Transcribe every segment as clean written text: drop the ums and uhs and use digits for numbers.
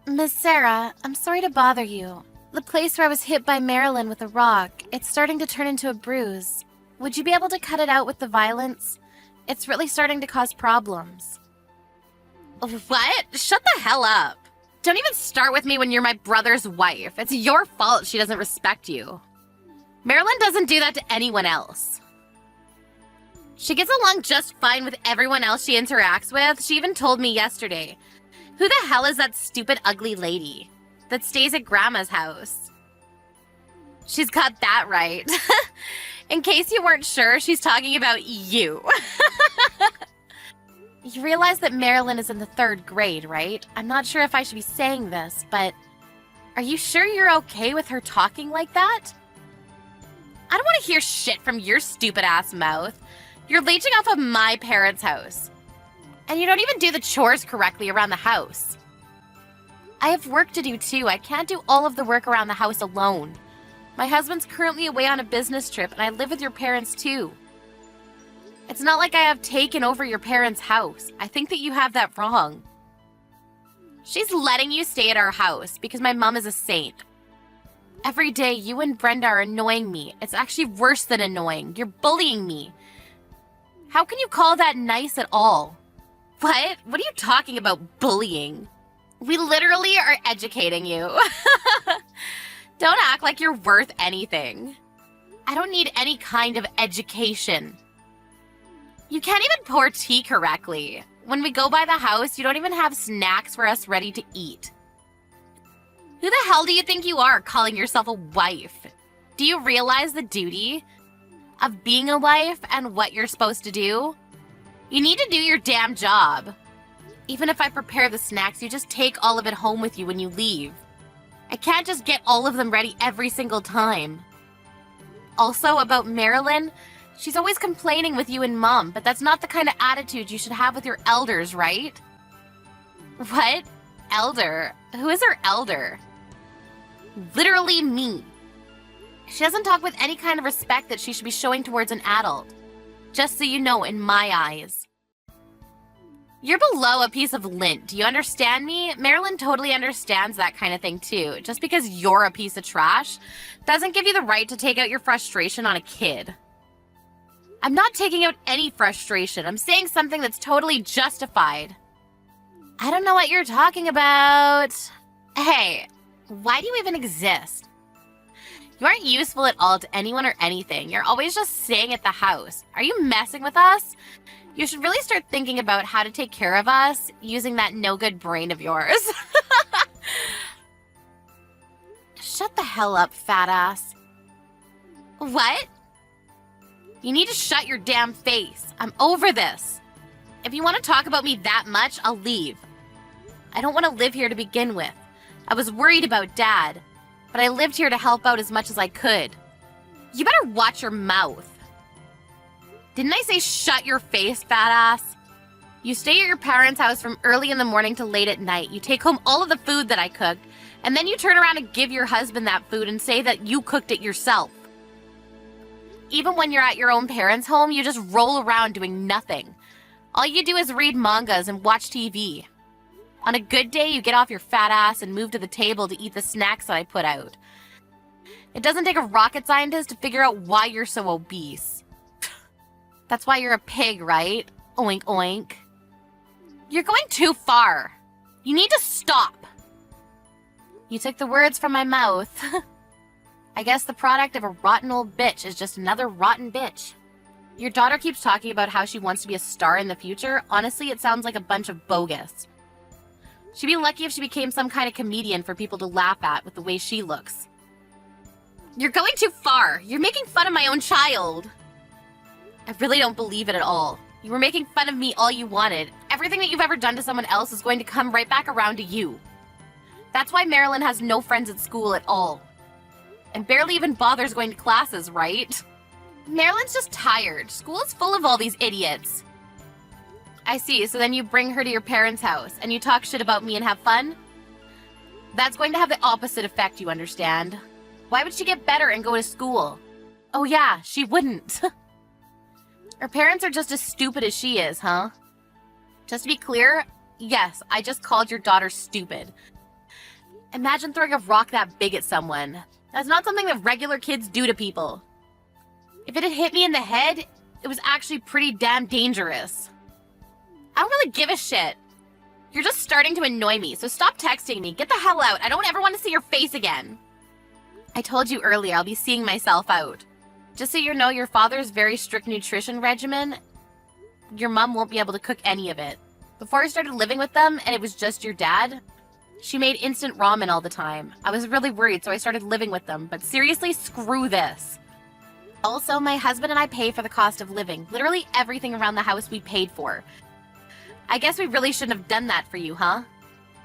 Miss Sarah, I'm sorry to bother you. The place where I was hit by Marilyn with a rock, it's starting to turn into a bruise. Would you be able to cut it out with the violence? It's really starting to cause problems. What? Shut the hell up. Don't even start with me when you're my brother's wife. It's your fault she doesn't respect you. Marilyn doesn't do that to anyone else. She gets along just fine with everyone else she interacts with. She even told me yesterday. Who the hell is that stupid ugly lady that stays at Grandma's house? She's got that right. In case you weren't sure, she's talking about you. You realize that Marilyn is in the 3rd grade, right? I'm not sure if I should be saying this, but are you sure you're okay with her talking like that? I don't want to hear shit from your stupid ass mouth. You're leeching off of my parents' house. And you don't even do the chores correctly around the house. I have work to do too. I can't do all of the work around the house alone. My husband's currently away on a business trip, and I live with your parents too. It's not like I have taken over your parents' house. I think that you have that wrong. She's letting you stay at our house because my mom is a saint. Every day, you and Brenda are annoying me. It's actually worse than annoying. You're bullying me. How can you call that nice at all? What? What are you talking about, bullying? We literally are educating you. Don't act like you're worth anything. I don't need any kind of education. You can't even pour tea correctly. When we go by the house, you don't even have snacks for us ready to eat. Who the hell do you think you are, calling yourself a wife? Do you realize the duty of being a wife and what you're supposed to do? You need to do your damn job. Even if I prepare the snacks, you just take all of it home with you when you leave. I can't just get all of them ready every single time. Also, about Marilyn, she's always complaining with you and Mom, but that's not the kind of attitude you should have with your elders, right? What? Elder? Who is her elder? Literally me. She doesn't talk with any kind of respect that she should be showing towards an adult. Just so you know, in my eyes. You're below a piece of lint. Do you understand me? Marilyn totally understands that kind of thing too. Just because you're a piece of trash doesn't give you the right to take out your frustration on a kid. I'm not taking out any frustration. I'm saying something that's totally justified. I don't know what you're talking about. Hey, why do you even exist? You aren't useful at all to anyone or anything. You're always just staying at the house. Are you messing with us? You should really start thinking about how to take care of us using that no-good brain of yours. Shut the hell up, fat ass. What? You need to shut your damn face. I'm over this. If you want to talk about me that much, I'll leave. I don't want to live here to begin with. I was worried about Dad, but I lived here to help out as much as I could. You better watch your mouth. Didn't I say shut your face, fat ass? You stay at your parents' house from early in the morning to late at night. You take home all of the food that I cooked, and then you turn around and give your husband that food and say that you cooked it yourself. Even when you're at your own parents' home, you just roll around doing nothing. All you do is read mangas and watch TV. On a good day, you get off your fat ass and move to the table to eat the snacks that I put out. It doesn't take a rocket scientist to figure out why you're so obese. That's why you're a pig, right? Oink, oink. You're going too far. You need to stop. You took the words from my mouth. I guess the product of a rotten old bitch is just another rotten bitch. Your daughter keeps talking about how she wants to be a star in the future. Honestly, it sounds like a bunch of bogus. She'd be lucky if she became some kind of comedian for people to laugh at with the way she looks. You're going too far. You're making fun of my own child. I really don't believe it at all. You were making fun of me all you wanted. Everything that you've ever done to someone else is going to come right back around to you. That's why Marilyn has no friends at school at all. And barely even bothers going to classes, right? Marilyn's just tired. School is full of all these idiots. I see, so then you bring her to your parents' house and you talk shit about me and have fun? That's going to have the opposite effect, you understand? Why would she get better and go to school? Oh yeah, she wouldn't. Her parents are just as stupid as she is, huh? Just to be clear, yes, I just called your daughter stupid. Imagine throwing a rock that big at someone. That's not something that regular kids do to people. If it had hit me in the head, it was actually pretty damn dangerous. I don't really give a shit. You're just starting to annoy me, so stop texting me. Get the hell out. I don't ever want to see your face again. I told you earlier I'll be seeing myself out. Just so you know, your father's very strict nutrition regimen, your mom won't be able to cook any of it. Before I started living with them and it was just your dad, she made instant ramen all the time. I was really worried, so I started living with them. But seriously, screw this. Also, my husband and I pay for the cost of living. Literally everything around the house we paid for. I guess we really shouldn't have done that for you, huh?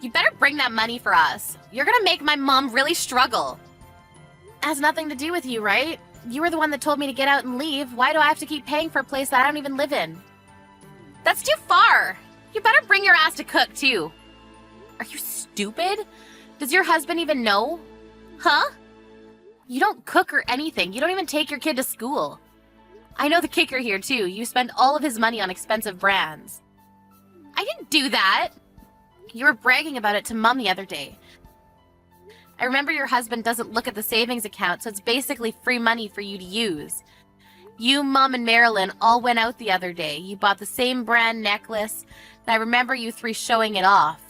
You better bring that money for us. You're gonna make my mom really struggle. It has nothing to do with you, right? You were the one that told me to get out and leave. Why do I have to keep paying for a place that I don't even live in? That's too far. You better bring your ass to cook, too. Are you stupid? Does your husband even know? Huh? You don't cook or anything. You don't even take your kid to school. I know the kicker here, too. You spend all of his money on expensive brands. I didn't do that. You were bragging about it to Mom the other day. I remember your husband doesn't look at the savings account, so it's basically free money for you to use. You, Mom, and Marilyn all went out the other day. You bought the same brand necklace, and I remember you three showing it off.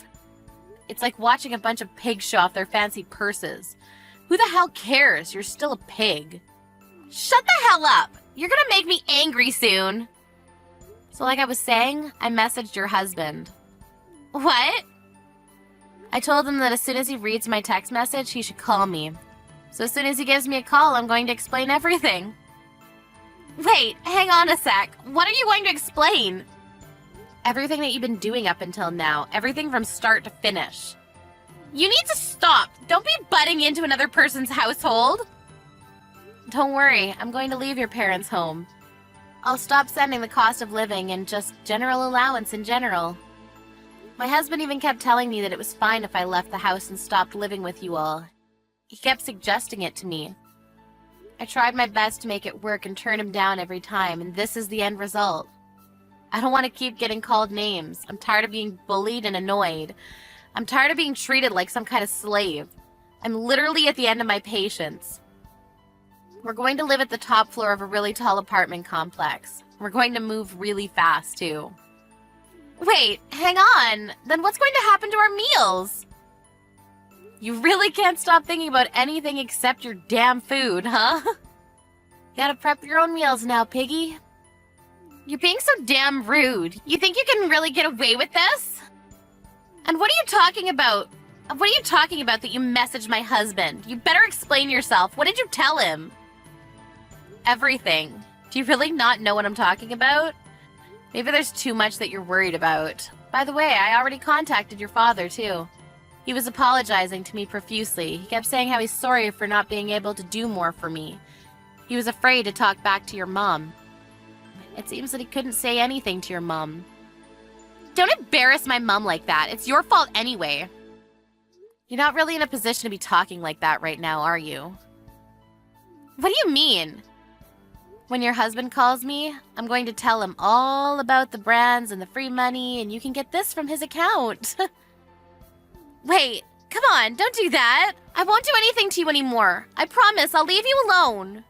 It's like watching a bunch of pigs show off their fancy purses. Who the hell cares? You're still a pig. Shut the hell up! You're gonna make me angry soon. So like I was saying, I messaged your husband. What? I told him that as soon as he reads my text message, he should call me. So as soon as he gives me a call, I'm going to explain everything. Wait, hang on a sec. What are you going to explain? Everything that you've been doing up until now. Everything from start to finish. You need to stop. Don't be butting into another person's household. Don't worry, I'm going to leave your parents' home. I'll stop sending the cost of living and just general allowance in general. My husband even kept telling me that it was fine if I left the house and stopped living with you all. He kept suggesting it to me. I tried my best to make it work and turn him down every time, and this is the end result. I don't want to keep getting called names. I'm tired of being bullied and annoyed. I'm tired of being treated like some kind of slave. I'm literally at the end of my patience. We're going to live at the top floor of a really tall apartment complex. We're going to move really fast, too. Wait, hang on. Then what's going to happen to our meals? You really can't stop thinking about anything except your damn food, huh? You gotta prep your own meals now, piggy. You're being so damn rude. You think you can really get away with this? And what are you talking about? What are you talking about that you messaged my husband? You better explain yourself. What did you tell him? Everything. Do you really not know what I'm talking about? Maybe there's too much that you're worried about. By the way, I already contacted your father, too. He was apologizing to me profusely. He kept saying how he's sorry for not being able to do more for me. He was afraid to talk back to your mom. It seems that he couldn't say anything to your mom. Don't embarrass my mom like that. It's your fault anyway. You're not really in a position to be talking like that right now, are you? What do you mean? When your husband calls me, I'm going to tell him all about the brands and the free money, and you can get this from his account. Wait, come on, don't do that. I won't do anything to you anymore. I promise, I'll leave you alone.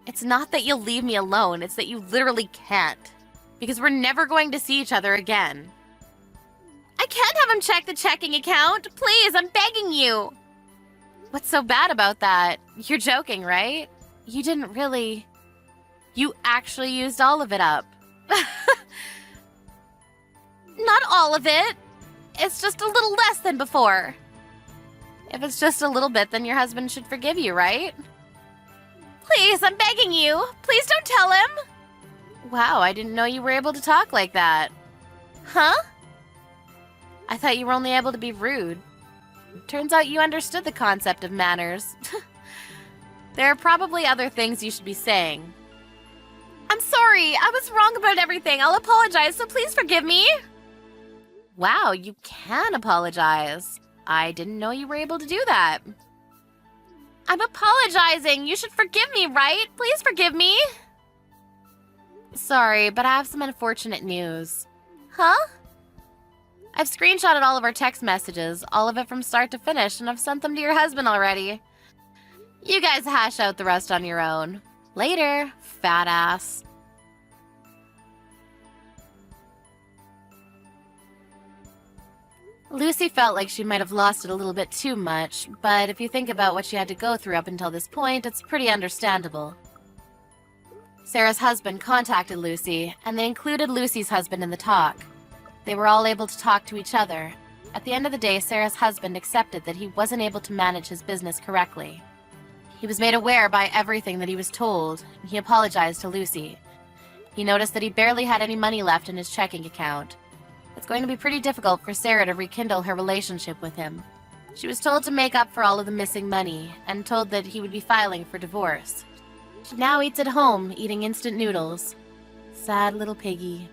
It's not that you'll leave me alone, it's that you literally can't. Because we're never going to see each other again. I can't have him check the checking account. Please, I'm begging you. What's so bad about that? You're joking, right? You didn't really... You actually used all of it up. Not all of it. It's just a little less than before. If it's just a little bit, then your husband should forgive you, right? Please, I'm begging you. Please don't tell him. Wow, I didn't know you were able to talk like that. Huh? I thought you were only able to be rude. Turns out you understood the concept of manners. There are probably other things you should be saying. I'm sorry, I was wrong about everything. I'll apologize, so please forgive me. Wow, you can apologize. I didn't know you were able to do that. I'm apologizing. You should forgive me, right? Please forgive me. Sorry, but I have some unfortunate news. Huh? I've screenshotted all of our text messages, all of it from start to finish, and I've sent them to your husband already. You guys hash out the rest on your own. Later, fat ass. Lucy felt like she might have lost it a little bit too much, but if you think about what she had to go through up until this point, it's pretty understandable. Sarah's husband contacted Lucy, and they included Lucy's husband in the talk. They were all able to talk to each other. At the end of the day, Sarah's husband accepted that he wasn't able to manage his business correctly. He was made aware by everything that he was told, and he apologized to Lucy. He noticed that he barely had any money left in his checking account. It's going to be pretty difficult for Sarah to rekindle her relationship with him. She was told to make up for all of the missing money, and told that he would be filing for divorce. She now eats at home, eating instant noodles. Sad little piggy.